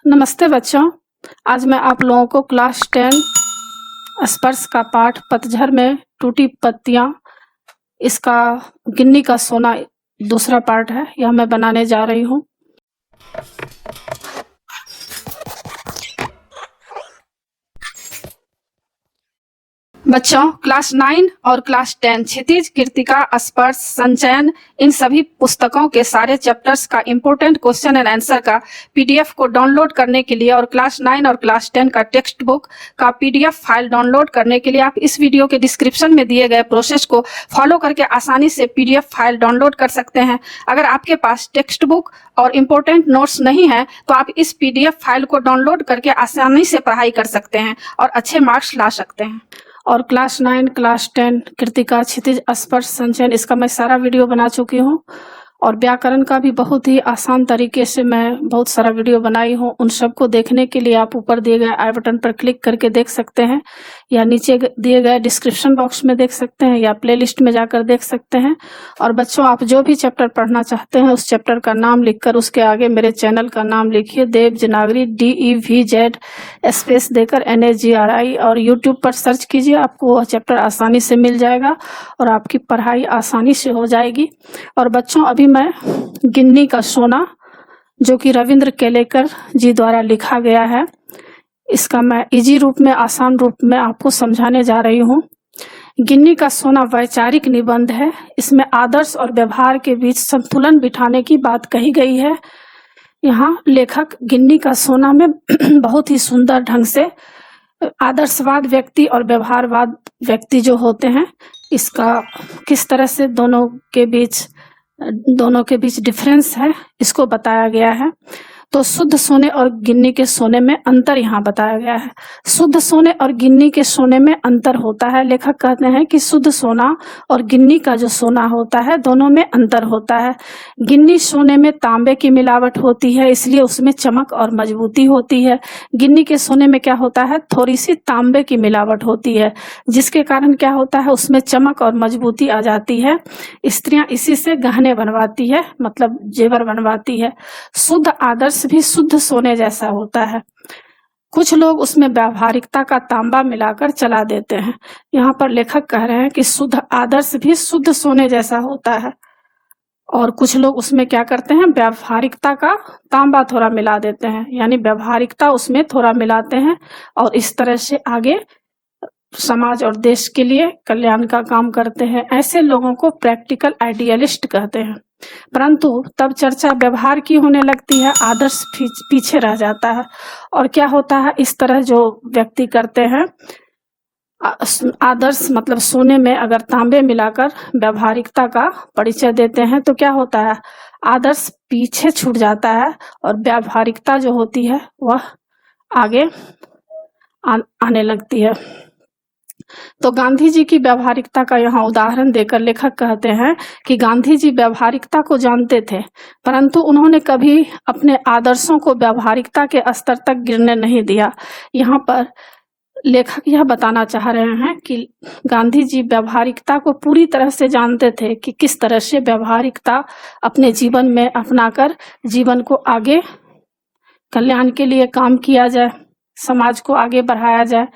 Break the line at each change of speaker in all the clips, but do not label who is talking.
नमस्ते बच्चों। आज मैं आप लोगों को क्लास 10 स्पर्श का पाठ पतझड़ में टूटी पत्तियां, इसका गिन्नी का सोना दूसरा पार्ट है, यह मैं बनाने जा रही हूँ। बच्चों, क्लास 9 और क्लास 10 क्षितिज, कृतिका, स्पर्श, संचयन, इन सभी पुस्तकों के सारे चैप्टर्स का इम्पोर्टेंट क्वेश्चन एंड आंसर का पीडीएफ को डाउनलोड करने के लिए और क्लास 9 और क्लास 10 का टेक्स्ट बुक का पीडीएफ फाइल डाउनलोड करने के लिए आप इस वीडियो के डिस्क्रिप्शन में दिए गए प्रोसेस को फॉलो करके आसानी से पीडीएफ फाइल डाउनलोड कर सकते हैं। अगर आपके पास टेक्स्ट बुक और इम्पोर्टेंट नोट्स नहीं है तो आप इस पीडीएफ फाइल को डाउनलोड करके आसानी से पढ़ाई कर सकते हैं और अच्छे मार्क्स ला सकते हैं। और क्लास 9, क्लास 10, कृतिका, क्षितिज, स्पर्श, संचयन, इसका मैं सारा वीडियो बना चुकी हूँ और व्याकरण का भी बहुत ही आसान तरीके से मैं बहुत सारा वीडियो बनाई हूँ। उन सबको देखने के लिए आप ऊपर दिए गए आई बटन पर क्लिक करके देख सकते हैं या नीचे दिए गए डिस्क्रिप्शन बॉक्स में देख सकते हैं या प्लेलिस्ट में जाकर देख सकते हैं। और बच्चों, आप जो भी चैप्टर पढ़ना चाहते हैं उस चैप्टर का नाम लिखकर उसके आगे मेरे चैनल का नाम लिखिए, देवजनागरी, DEVZ स्पेस देकर NAGRI, और यूट्यूब पर सर्च कीजिए, आपको वह चैप्टर आसानी से मिल जाएगा और आपकी पढ़ाई आसानी से हो जाएगी। और बच्चों, अभी मैं गिन्नी का सोना, जो कि रविंद्र केलेकर जी द्वारा लिखा गया है, इसका मैं इजी रूप में, आसान रूप में आपको समझाने जा रही हूँ। गिन्नी का सोना वैचारिक निबंध है। इसमें आदर्श और व्यवहार के बीच संतुलन बिठाने की बात कही गई है। यहाँ लेखक गिन्नी का सोना में बहुत ही सुंदर ढंग से आदर्शवाद व्यक्ति और व्यवहारवाद व्यक्ति जो होते हैं, इसका किस तरह से दोनों के बीच डिफरेंस है, इसको बताया गया है। तो शुद्ध सोने और गिन्नी के सोने में अंतर यहाँ बताया गया है। शुद्ध सोने और गिन्नी के सोने में अंतर होता है। लेखक कहते हैं कि शुद्ध सोना और गिन्नी का जो सोना होता है, दोनों में अंतर होता है। गिन्नी सोने में तांबे की मिलावट होती है, इसलिए उसमें चमक और मजबूती होती है। गिन्नी के सोने में क्या होता है, थोड़ी सी तांबे की मिलावट होती है, जिसके कारण क्या होता है, उसमें चमक और मजबूती आ जाती है। स्त्रियां इसी से गहने बनवाती है, मतलब जेवर बनवाती है। शुद्ध आदर्श भी शुद्ध सोने जैसा होता है। कुछ लोग उसमें व्यावहारिकता का तांबा मिलाकर चला देते हैं। यहाँ पर लेखक कह रहे हैं कि शुद्ध आदर्श भी शुद्ध सोने जैसा होता है और कुछ लोग उसमें क्या करते हैं, व्यावहारिकता का तांबा थोड़ा मिला देते हैं, यानी व्यावहारिकता उसमें थोड़ा मिलाते हैं और इस तरह से आगे समाज और देश के लिए कल्याण का काम करते हैं। ऐसे लोगों को प्रैक्टिकल आइडियलिस्ट कहते हैं। परंतु तब चर्चा व्यवहार की होने लगती है, आदर्श पीछे रह जाता है। और क्या होता है, इस तरह जो व्यक्ति करते हैं, आदर्श मतलब सोने में अगर तांबे मिलाकर व्यवहारिकता का परिचय देते हैं तो क्या होता है, आदर्श पीछे छूट जाता है और व्यवहारिकता जो होती है वह आगे आने लगती है। तो गांधी जी की व्यवहारिकता का यहाँ उदाहरण देकर लेखक कहते हैं कि गांधी जी व्यवहारिकता को जानते थे, परंतु उन्होंने कभी अपने आदर्शों को व्यवहारिकता के स्तर तक गिरने नहीं दिया। यहाँ पर लेखक यह बताना चाह रहे हैं कि गांधी जी व्यवहारिकता को पूरी तरह से जानते थे कि किस तरह से व्यवहारिकता अपने जीवन में अपनाकर जीवन को आगे कल्याण के लिए काम किया जाए, समाज को आगे बढ़ाया जाए।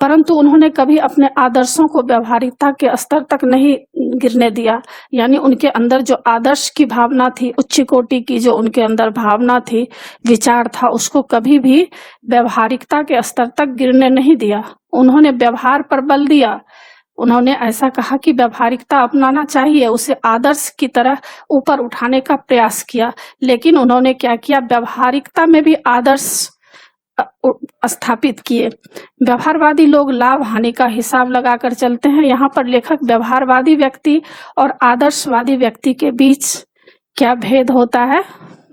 परंतु उन्होंने कभी अपने आदर्शों को व्यवहारिकता के स्तर तक नहीं गिरने दिया, यानी उनके अंदर जो आदर्श की भावना थी, उच्च कोटि की जो उनके अंदर भावना थी, विचार था, उसको कभी भी व्यवहारिकता के स्तर तक गिरने नहीं दिया। उन्होंने व्यवहार पर बल दिया। उन्होंने ऐसा कहा कि व्यवहारिकता अपनाना चाहिए, उसे आदर्श की तरह ऊपर उठाने का प्रयास किया, लेकिन उन्होंने क्या किया, व्यवहारिकता में भी आदर्श स्थापित किए। व्यवहारवादी लोग लाभ हानि का हिसाब लगाकर चलते हैं। यहाँ पर लेखक व्यवहारवादी व्यक्ति और आदर्शवादी व्यक्ति के बीच क्या भेद होता है,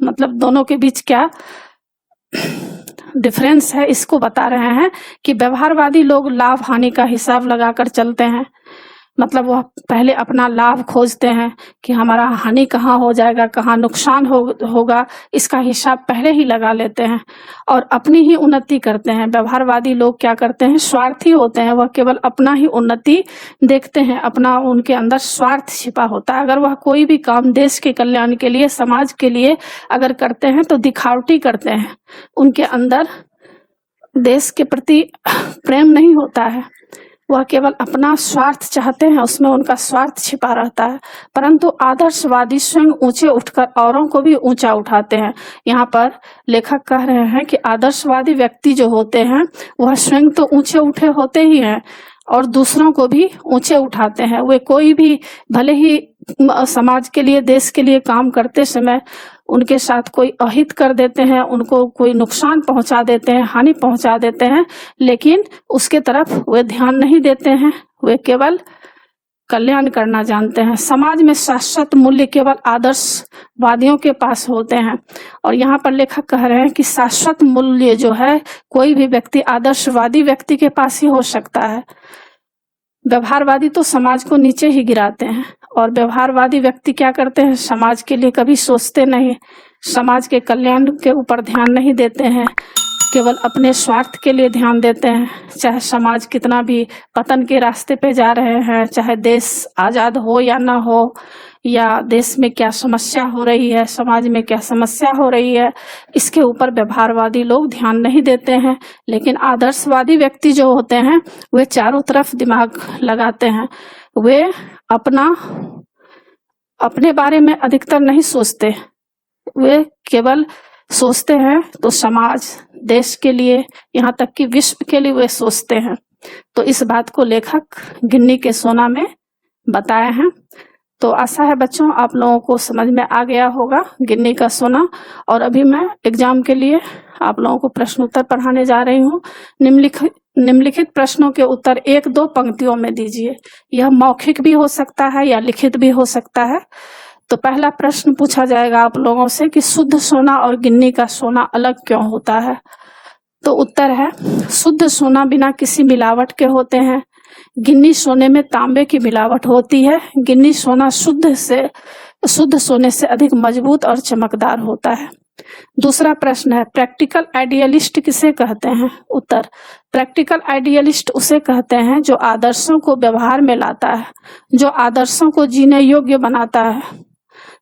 मतलब दोनों के बीच क्या डिफरेंस है, इसको बता रहे हैं कि व्यवहारवादी लोग लाभ हानि का हिसाब लगाकर चलते हैं। मतलब वह पहले अपना लाभ खोजते हैं कि हमारा हानि कहाँ हो जाएगा, कहाँ नुकसान होगा, इसका हिसाब पहले ही लगा लेते हैं और अपनी ही उन्नति करते हैं। व्यवहारवादी लोग क्या करते हैं, स्वार्थी होते हैं, वह केवल अपना ही उन्नति देखते हैं, अपना उनके अंदर स्वार्थ छिपा होता है। अगर वह कोई भी काम देश के कल्याण के लिए, समाज के लिए अगर करते हैं तो दिखावटी करते हैं, उनके अंदर देश के प्रति प्रेम नहीं होता है, वह केवल अपना स्वार्थ चाहते हैं, उसमें उनका स्वार्थ छिपा रहता है। परंतु आदर्शवादी स्वयं ऊंचे उठकर औरों को भी ऊंचा उठाते हैं। यहाँ पर लेखक कह रहे हैं कि आदर्शवादी व्यक्ति जो होते हैं वह स्वयं तो ऊंचे उठे होते ही हैं और दूसरों को भी ऊंचे उठाते हैं। वे कोई भी भले ही समाज के लिए, देश के लिए काम करते समय उनके साथ कोई अहित कर देते हैं, उनको कोई नुकसान पहुंचा देते हैं, हानि पहुंचा देते हैं, लेकिन उसके तरफ वे ध्यान नहीं देते हैं, वे केवल कल्याण करना जानते हैं। समाज में शाश्वत मूल्य केवल आदर्शवादियों के पास होते हैं। और यहाँ पर लेखक कह रहे हैं कि शाश्वत मूल्य जो है कोई भी व्यक्ति, आदर्शवादी व्यक्ति के पास ही हो सकता है। व्यवहारवादी तो समाज को नीचे ही गिराते हैं और व्यवहारवादी व्यक्ति क्या करते हैं, समाज के लिए कभी सोचते नहीं, समाज के कल्याण के ऊपर ध्यान नहीं देते हैं, केवल अपने स्वार्थ के लिए ध्यान देते हैं। चाहे समाज कितना भी पतन के रास्ते पे जा रहे हैं, चाहे देश आजाद हो या ना हो, या देश में क्या समस्या हो रही है, समाज में क्या समस्या हो रही है, इसके ऊपर व्यवहारवादी लोग ध्यान नहीं देते हैं। लेकिन आदर्शवादी व्यक्ति जो होते हैं वे चारों तरफ दिमाग लगाते हैं, वे अपने बारे में अधिकतर नहीं सोचते, वे केवल सोचते हैं तो समाज, देश के लिए, यहाँ तक कि विश्व के लिए वे सोचते हैं। तो इस बात को लेखक गिन्नी के सोना में बताए हैं। तो आशा है बच्चों आप लोगों को समझ में आ गया होगा गिन्नी का सोना। और अभी मैं एग्जाम के लिए आप लोगों को प्रश्न उत्तर पढ़ाने जा रही हूँ। निम्नलिखित प्रश्नों के उत्तर 1-2 पंक्तियों में दीजिए। यह मौखिक भी हो सकता है या लिखित भी हो सकता है। तो पहला प्रश्न पूछा जाएगा आप लोगों से कि शुद्ध सोना और गिन्नी का सोना अलग क्यों होता है। तो उत्तर है, शुद्ध सोना बिना किसी मिलावट के होते हैं, गिन्नी सोने में तांबे की मिलावट होती है। गिन्नी सोना शुद्ध सोने से अधिक मजबूत और चमकदार होता है। दूसरा प्रश्न है, प्रैक्टिकल आइडियलिस्ट किसे कहते हैं। उत्तर, प्रैक्टिकल आइडियलिस्ट उसे कहते हैं जो आदर्शों को व्यवहार में लाता है, जो आदर्शों को जीने योग्य बनाता है।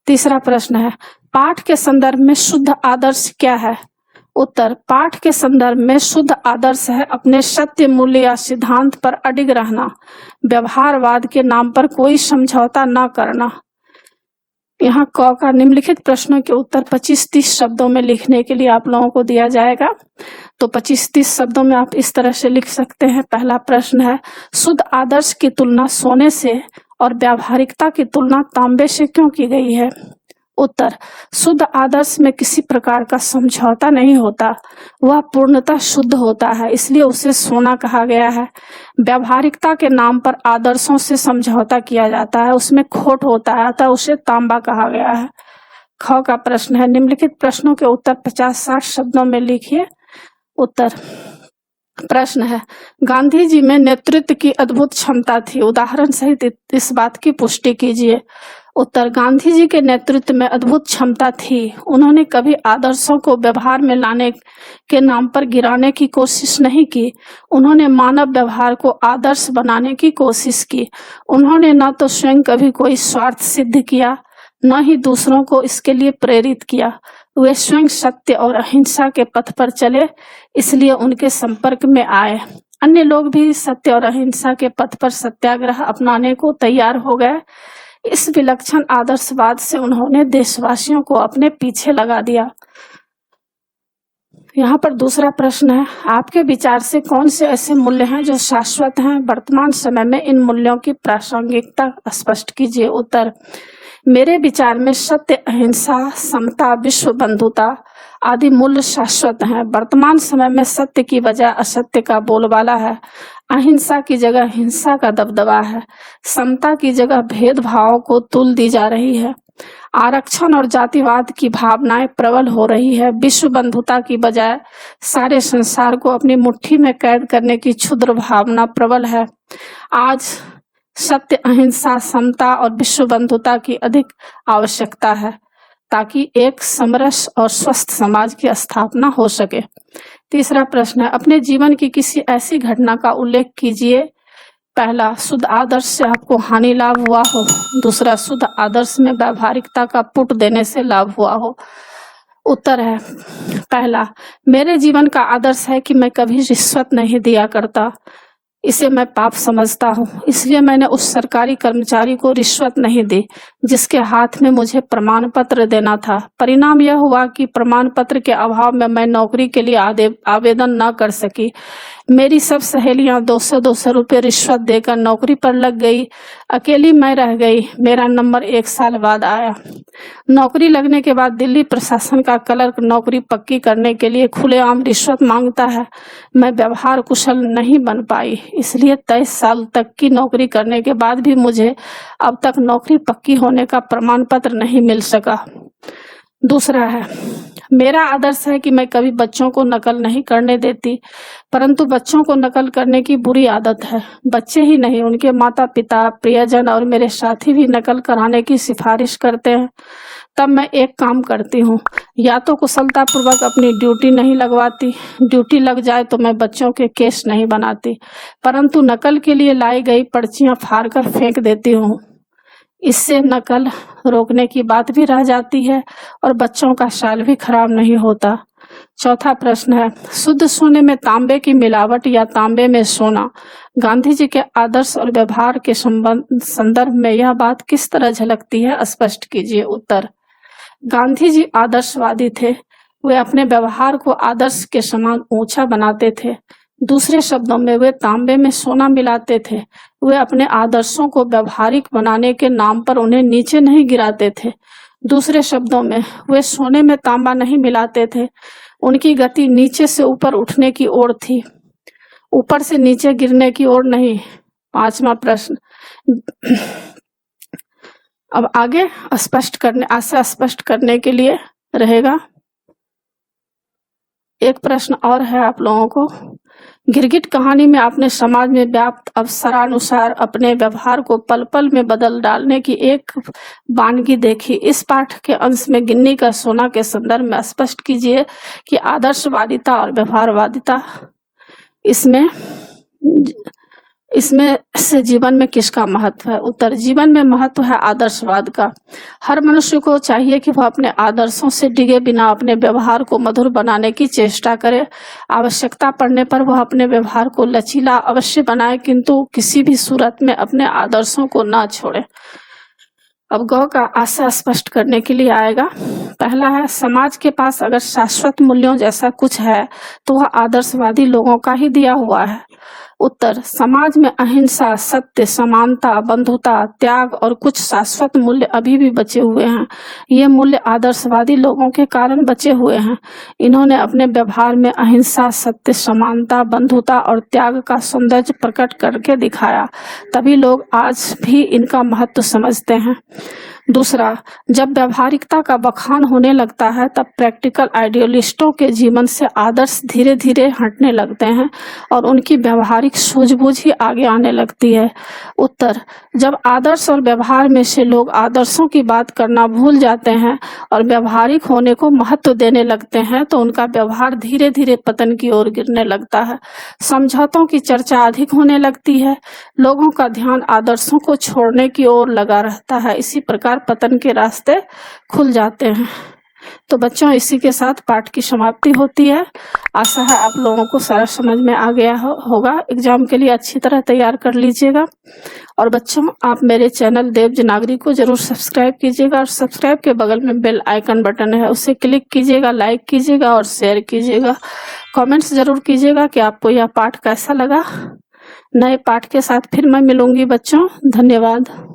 तीसरा प्रश्न है, पाठ के संदर्भ में शुद्ध आदर्श क्या है। उत्तर, पाठ के संदर्भ में शुद्ध आदर्श है अपने सत्य मूल्य या सिद्धांत पर अडिग रहना, व्यवहारवाद के नाम पर कोई समझौता न करना। यहाँ क का निम्नलिखित प्रश्नों के उत्तर 25-30 शब्दों में लिखने के लिए आप लोगों को दिया जाएगा। तो 25-30 शब्दों में आप इस तरह से लिख सकते हैं। पहला प्रश्न है, शुद्ध आदर्श की तुलना सोने से और व्यावहारिकता की तुलना तांबे से क्यों की गई है। उत्तर, शुद्ध आदर्श में किसी प्रकार का समझौता नहीं होता, वह पूर्णतः शुद्ध होता है, इसलिए उसे सोना कहा गया है। व्यावहारिकता के नाम पर आदर्शों से समझौता किया जाता है, उसमें खोट होता है, अतः उसे तांबा कहा गया है। ख का प्रश्न है, निम्नलिखित प्रश्नों के उत्तर 50-60 शब्दों में लिखिए। उत्तर, प्रश्न है, गांधी जी में नेतृत्व की अद्भुत क्षमता थी, उदाहरण सहित इस बात की पुष्टि कीजिए। उत्तर, गांधी जी के नेतृत्व में अद्भुत क्षमता थी, उन्होंने कभी आदर्शों को व्यवहार में लाने के नाम पर गिराने की कोशिश नहीं की, उन्होंने मानव व्यवहार को आदर्श बनाने की कोशिश की। उन्होंने न तो स्वयं कभी कोई स्वार्थ सिद्ध किया, न ही दूसरों को इसके लिए प्रेरित किया। वे स्वयं सत्य और अहिंसा के पथ पर चले, इसलिए उनके संपर्क में आए। अन्य लोग भी सत्य और अहिंसा के पथ पर सत्याग्रह अपनाने को तैयार हो गए। इस विलक्षण आदर्शवाद से उन्होंने देशवासियों को अपने पीछे लगा दिया। यहाँ पर दूसरा प्रश्न है, आपके विचार से कौन से ऐसे मूल्य हैं जो शाश्वत हैं। वर्तमान समय में इन मूल्यों की प्रासंगिकता स्पष्ट कीजिए। उत्तर, मेरे विचार में सत्य, अहिंसा, समता, विश्व बंधुता आदि मूल्य शाश्वत हैं। वर्तमान समय में सत्य की बजाय असत्य का बोलबाला है, अहिंसा की जगह हिंसा का दबदबा है, समता की जगह भेदभाव को तुल दी जा रही है, आरक्षण और जातिवाद की भावनाएं प्रबल हो रही है, विश्व बंधुता की बजाय सारे संसार को अपनी मुट्ठी में कैद करने की क्षुद्र भावना प्रबल है। आज सत्य, अहिंसा, समता और विश्व बंधुता की अधिक आवश्यकता है ताकि एक समरस और स्वस्थ समाज की स्थापना हो सके। तीसरा प्रश्न है, अपने जीवन की किसी ऐसी घटना का उल्लेख कीजिए। पहला, शुद्ध आदर्श से आपको हानि लाभ हुआ हो। दूसरा, शुद्ध आदर्श में व्यावहारिकता का पुट देने से लाभ हुआ हो। उत्तर है पहला, मेरे जीवन का आदर्श है कि मैं कभी रिश्वत नहीं दिया करता। इसे मैं पाप समझता हूँ, इसलिए मैंने उस सरकारी कर्मचारी को रिश्वत नहीं दी जिसके हाथ में मुझे प्रमाण पत्र देना था। परिणाम यह हुआ कि प्रमाण पत्र के अभाव में मैं नौकरी के लिए आवेदन न कर सकी। मेरी सब सहेलियां 200-200 रुपये रिश्वत देकर नौकरी पर लग गई, अकेली मैं रह गई। मेरा नंबर 1 साल बाद आया। नौकरी लगने के बाद दिल्ली प्रशासन का क्लर्क नौकरी पक्की करने के लिए खुलेआम रिश्वत मांगता है। मैं व्यवहार कुशल नहीं बन पाई, इसलिए 23 साल तक की नौकरी करने के बाद भी मुझे अब तक नौकरी पक्की होने का प्रमाण पत्र नहीं मिल सका। दूसरा है, मेरा आदर्श है कि मैं कभी बच्चों को नकल नहीं करने देती, परंतु बच्चों को नकल करने की बुरी आदत है। बच्चे ही नहीं, उनके माता पिता, प्रियजन और मेरे साथी भी नकल कराने की सिफारिश करते हैं। तब मैं एक काम करती हूँ, या तो कुशलतापूर्वक अपनी ड्यूटी नहीं लगवाती, ड्यूटी लग जाए तो मैं बच्चों के केस नहीं बनाती, परंतु नकल के लिए लाई गई पर्चियां फाड़ कर फेंक देती हूँ। इससे नकल रोकने की बात भी रह जाती है और बच्चों का साल भी खराब नहीं होता। चौथा प्रश्न है, शुद्ध सोने में तांबे की मिलावट या तांबे में सोना, गांधी जी के आदर्श और व्यवहार के संदर्भ में यह बात किस तरह झलकती है, स्पष्ट कीजिए। उत्तर, गांधी जी आदर्शवादी थे। वे अपने व्यवहार को आदर्श के समान ऊंचा बनाते थे। दूसरे शब्दों में वे तांबे में सोना मिलाते थे। वे अपने आदर्शों को व्यवहारिक बनाने के नाम पर उन्हें नीचे नहीं गिराते थे। दूसरे शब्दों में वे सोने में तांबा नहीं मिलाते थे। उनकी गति नीचे से ऊपर उठने की ओर थी, ऊपर से नीचे गिरने की ओर नहीं। पांचवा प्रश्न, अब आगे स्पष्ट करने के लिए रहेगा। एक प्रश्न और है आप लोगों को, गिरगिट कहानी में आपने समाज में व्याप्त अवसरानुसार अपने व्यवहार को पल पल में बदल डालने की एक वानगी देखी। इस पाठ के अंश में गिन्नी का सोना के संदर्भ में स्पष्ट कीजिए कि आदर्शवादिता और व्यवहारवादिता इसमें से जीवन में किसका महत्व है। उत्तर, जीवन में महत्व है आदर्शवाद का। हर मनुष्य को चाहिए कि वह अपने आदर्शों से डिगे बिना अपने व्यवहार को मधुर बनाने की चेष्टा करे। आवश्यकता पड़ने पर वह अपने व्यवहार को लचीला अवश्य बनाए, किंतु किसी भी सूरत में अपने आदर्शों को ना छोड़े। अब गौ का आशय स्पष्ट करने के लिए आएगा। पहला है, समाज के पास अगर शाश्वत मूल्यों जैसा कुछ है तो वह आदर्शवादी लोगों का ही दिया हुआ है। उत्तर, समाज में अहिंसा, सत्य, समानता, बंधुता, त्याग और कुछ शाश्वत मूल्य अभी भी बचे हुए हैं। ये मूल्य आदर्शवादी लोगों के कारण बचे हुए हैं। इन्होंने अपने व्यवहार में अहिंसा, सत्य, समानता, बंधुता और त्याग का सौंदर्य प्रकट करके दिखाया, तभी लोग आज भी इनका महत्व समझते हैं। दूसरा, जब व्यावहारिकता का बखान होने लगता है तब प्रैक्टिकल आइडियलिस्टों के जीवन से आदर्श धीरे धीरे हटने लगते हैं और उनकी व्यावहारिक सूझबूझ ही आगे आने लगती है। उत्तर, जब आदर्श और व्यवहार में से लोग आदर्शों की बात करना भूल जाते हैं और व्यवहारिक होने को महत्व देने लगते हैं तो उनका व्यवहार धीरे धीरे पतन की ओर गिरने लगता है। समझौतों की चर्चा अधिक होने लगती है, लोगों का ध्यान आदर्शों को छोड़ने की ओर लगा रहता है। इसी प्रकार पतन के रास्ते खुल जाते हैं। तो बच्चों, इसी के साथ पाठ की समाप्ति होती है। आशा है आप लोगों को सारा समझ में आ गया होगा। एग्जाम के लिए अच्छी तरह तैयार कर लीजिएगा। और बच्चों, आप मेरे चैनल देवज नागरिक को जरूर सब्सक्राइब कीजिएगा और सब्सक्राइब के बगल में बेल आइकन बटन है, उसे क्लिक कीजिएगा, लाइक कीजिएगा और शेयर कीजिएगा। कमेंट्स जरूर कीजिएगा कि आपको यह पाठ कैसा लगा। नए पाठ के साथ फिर मैं मिलूंगी बच्चों। धन्यवाद।